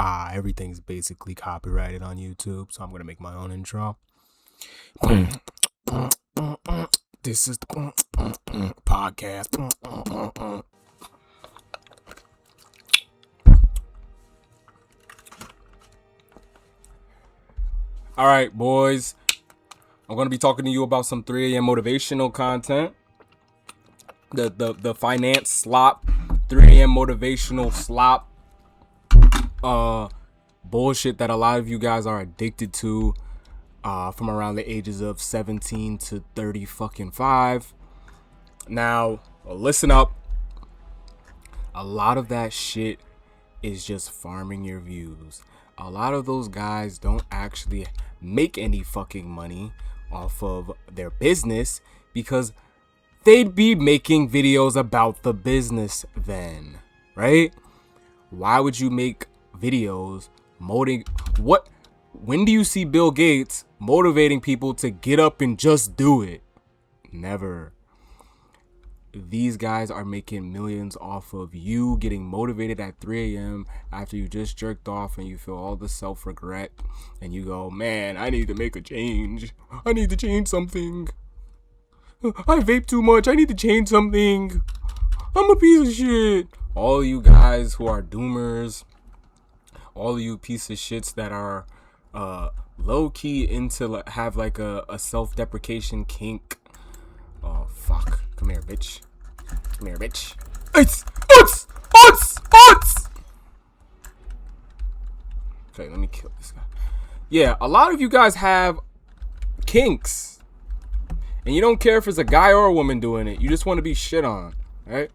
Everything's basically copyrighted on YouTube, so I'm gonna make my own intro. This is the podcast. All right, boys. I'm gonna be talking to you about some 3 a.m. motivational content. The finance slop, 3 a.m. motivational slop. Bullshit that a lot of you guys are addicted to. From around the ages of 17 to 35. Now, listen up. A lot of that shit is just farming your views. A lot of those guys don't actually make any fucking money off of their business because they'd be making videos about the business then, right? Why would you make videos when do you see Bill Gates motivating people to get up and just do it? Never. These guys are making millions off of you getting motivated at 3 a.m. after you just jerked off and you feel all the self-regret and you go, man, I need to make a change. I need to change something. I vape too much. I need to change something. I'm a piece of shit. All you guys who are doomers, all you piece of shits that are low-key into have like a self-deprecation kink. Oh, fuck. Come here, bitch. Come here, bitch. Okay, let me kill this guy. Yeah, a lot of you guys have kinks. And you don't care if it's a guy or a woman doing it. You just want to be shit on, right?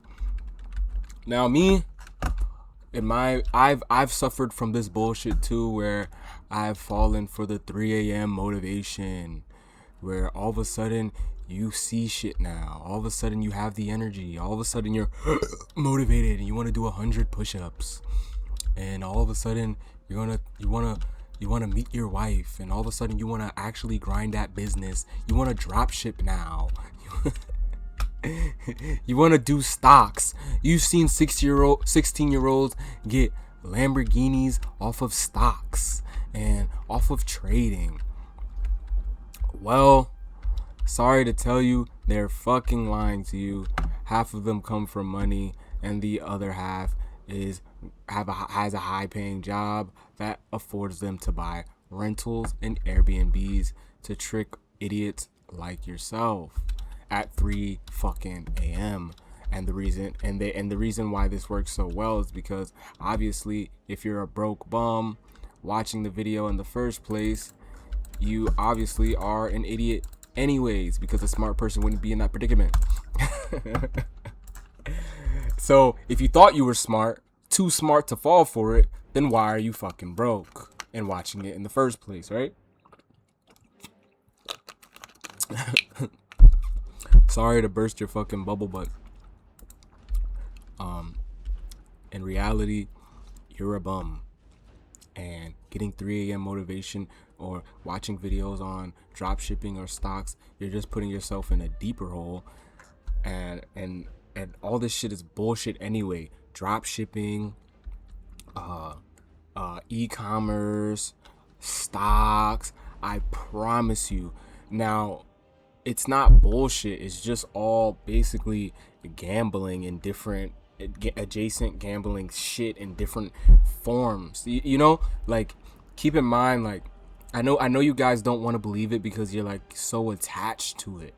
Now, me, I've suffered from this bullshit too, where I've fallen for the 3 a.m. motivation, where all of a sudden you see shit now. All of a sudden you have the energy. All of a sudden you're motivated and you want to do 100 push-ups. And all of a sudden you want to meet your wife, and all of a sudden you want to actually grind that business. You want to drop ship now. You want to do stocks. You've seen 16-year-olds get Lamborghinis off of stocks and off of trading. Well, sorry to tell you, they're fucking lying to you. Half of them come from money, and the other half has a high-paying job that affords them to buy rentals and Airbnbs to trick idiots like yourself at 3 fucking a.m. And the reason why this works so well is because obviously if you're a broke bum watching the video in the first place, you obviously are an idiot anyways, because a smart person wouldn't be in that predicament. So if you thought you were smart, too smart to fall for it, then why are you fucking broke and watching it in the first place, right? Sorry to burst your fucking bubble, but in reality, you're a bum. And getting 3 a.m. motivation or watching videos on drop shipping or stocks, you're just putting yourself in a deeper hole. And all this shit is bullshit anyway. Drop shipping, e-commerce, stocks. I promise you. Now, it's not bullshit. It's just all basically gambling in different adjacent gambling shit in different forms. You know, like, keep in mind, like, I know you guys don't want to believe it because you're like so attached to it.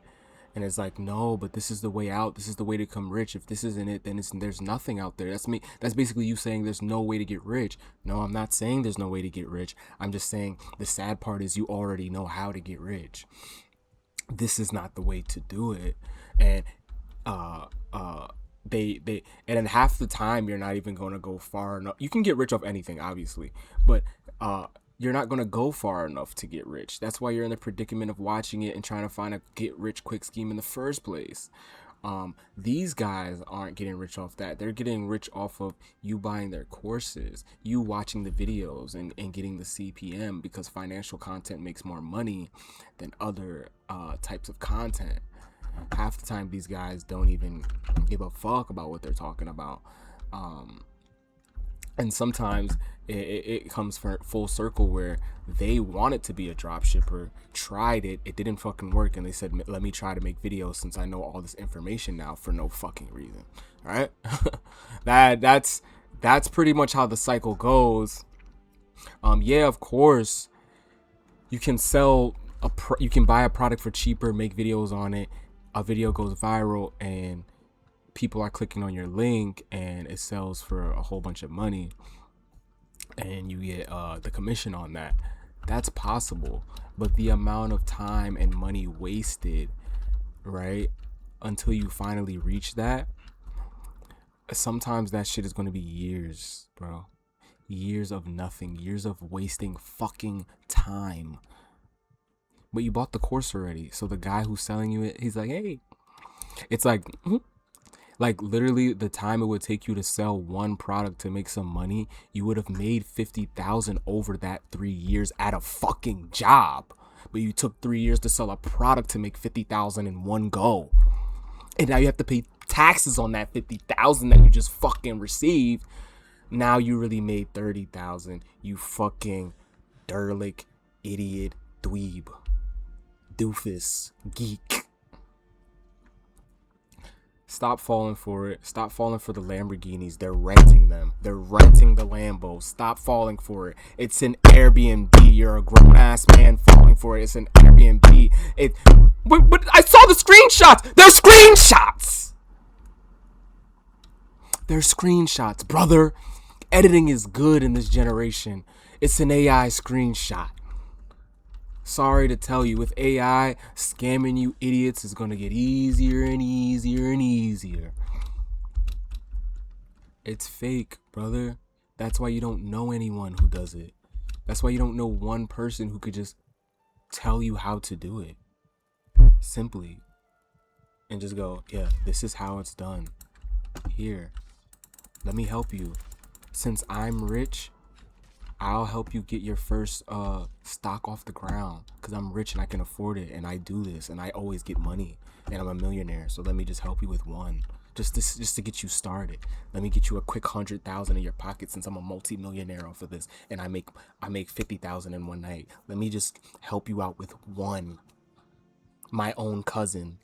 And it's like, no, but this is the way out. This is the way to become rich. If this isn't it, then there's nothing out there. That's me. That's basically you saying there's no way to get rich. No, I'm not saying there's no way to get rich. I'm just saying the sad part is you already know how to get rich. This is not the way to do it. And and then half the time you're not even going to go far enough. You can get rich off anything, obviously, but you're not going to go far enough to get rich. That's why you're in the predicament of watching it and trying to find a get rich quick scheme in the first place. These guys aren't getting rich off that. They're getting rich off of you buying their courses, you watching the videos and getting the CPM, because financial content makes more money than other types of content. Half the time these guys don't even give a fuck about what they're talking about. And sometimes it comes for full circle where they wanted to be a drop shipper, tried it didn't fucking work, and they said, let me try to make videos since I know all this information now for no fucking reason. All right. That's pretty much how the cycle goes. Yeah, of course you can sell you can buy a product for cheaper, make videos on it, a video goes viral, and people are clicking on your link, and it sells for a whole bunch of money, and you get the commission on that. That's possible, but the amount of time and money wasted, right, until you finally reach that, sometimes that shit is going to be years, bro. Years of nothing, years of wasting fucking time. But you bought the course already, so the guy who's selling you it, he's like, hey, it's like literally the time it would take you to sell one product to make some money, you would have made 50,000 over that 3 years at a fucking job. But you took 3 years to sell a product to make 50,000 in one go. And now you have to pay taxes on that 50,000 that you just fucking received. Now you really made 30,000. You fucking derlick, idiot, dweeb, doofus, geek. Stop falling for it. Stop falling for the Lamborghinis. They're renting them. They're renting the Lambos. Stop falling for it. It's an Airbnb. You're a grown ass man falling for it. It's an Airbnb. But I saw the screenshots. They're screenshots. They're screenshots, brother. Editing is good in this generation. It's an AI screenshot. Sorry to tell you, with AI, scamming you idiots is going to get easier and easier and easier. It's fake, brother. That's why you don't know anyone who does it. That's why you don't know one person who could just tell you how to do it. Simply. And just go, yeah, this is how it's done. Here, let me help you. Since I'm rich, I'll help you get your first stock off the ground, because I'm rich and I can afford it, and I do this and I always get money, and I'm a millionaire. So let me just help you with one, just to get you started. Let me get you a quick 100,000 in your pocket, since I'm a multi-millionaire off of this, and I make 50,000 in one night. Let me just help you out with one. My own cousin.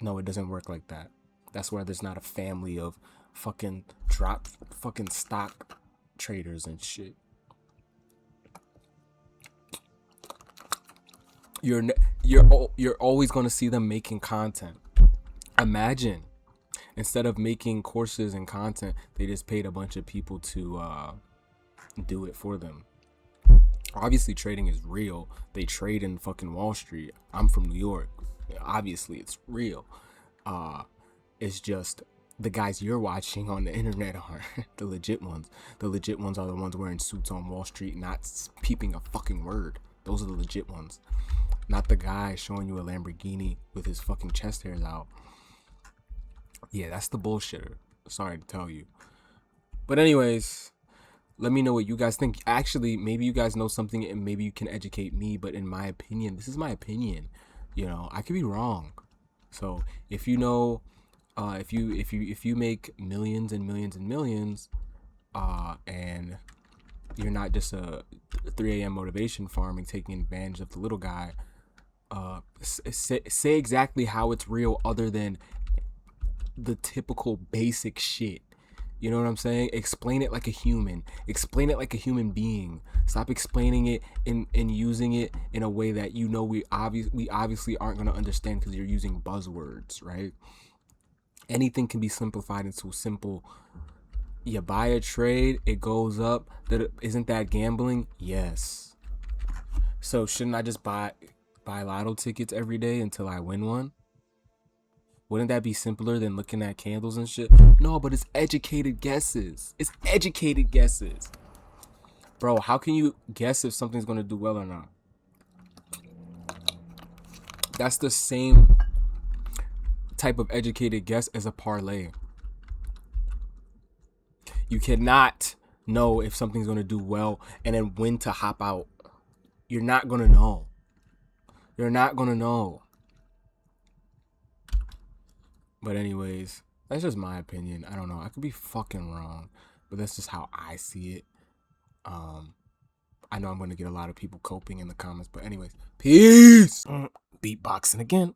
No, it doesn't work like that. That's why there's not a family of fucking stock traders and shit. You're always going to see them making content. Imagine, instead of making courses and content, they just paid a bunch of people to do it for them. Obviously trading is real. They trade in fucking Wall Street. I'm from New York. Obviously it's real. It's just the guys you're watching on the internet are the legit ones. The legit ones are the ones wearing suits on Wall Street, not peeping a fucking word. Those are the legit ones. Not the guy showing you a Lamborghini with his fucking chest hairs out. Yeah, that's the bullshitter. Sorry to tell you. But anyways, let me know what you guys think. Actually, maybe you guys know something and maybe you can educate me. But in my opinion, this is my opinion. You know, I could be wrong. So if you know, if you make millions and millions and millions, and you're not just a 3 a.m. motivation farming, taking advantage of the little guy, say exactly how it's real, other than the typical basic shit. You know what I'm saying? Explain it like a human. Explain it like a human being. Stop explaining it and using it in a way that you know we obviously aren't going to understand, because you're using buzzwords, right? Anything can be simplified into simple. You buy a trade, it goes up. Isn't that gambling? Yes. So shouldn't I just buy lotto tickets every day until I win one? Wouldn't that be simpler than looking at candles and shit? No, but it's educated guesses. It's educated guesses. Bro, how can you guess if something's going to do well or not? That's the same type of educated guess as a parlay. You cannot know if something's going to do well and then when to hop out. You're not going to know. You're not going to know. But anyways, that's just my opinion. I don't know. I could be fucking wrong. but that's just how I see it. I know I'm gonna get a lot of people coping in the comments, but anyways, peace. Beatboxing again.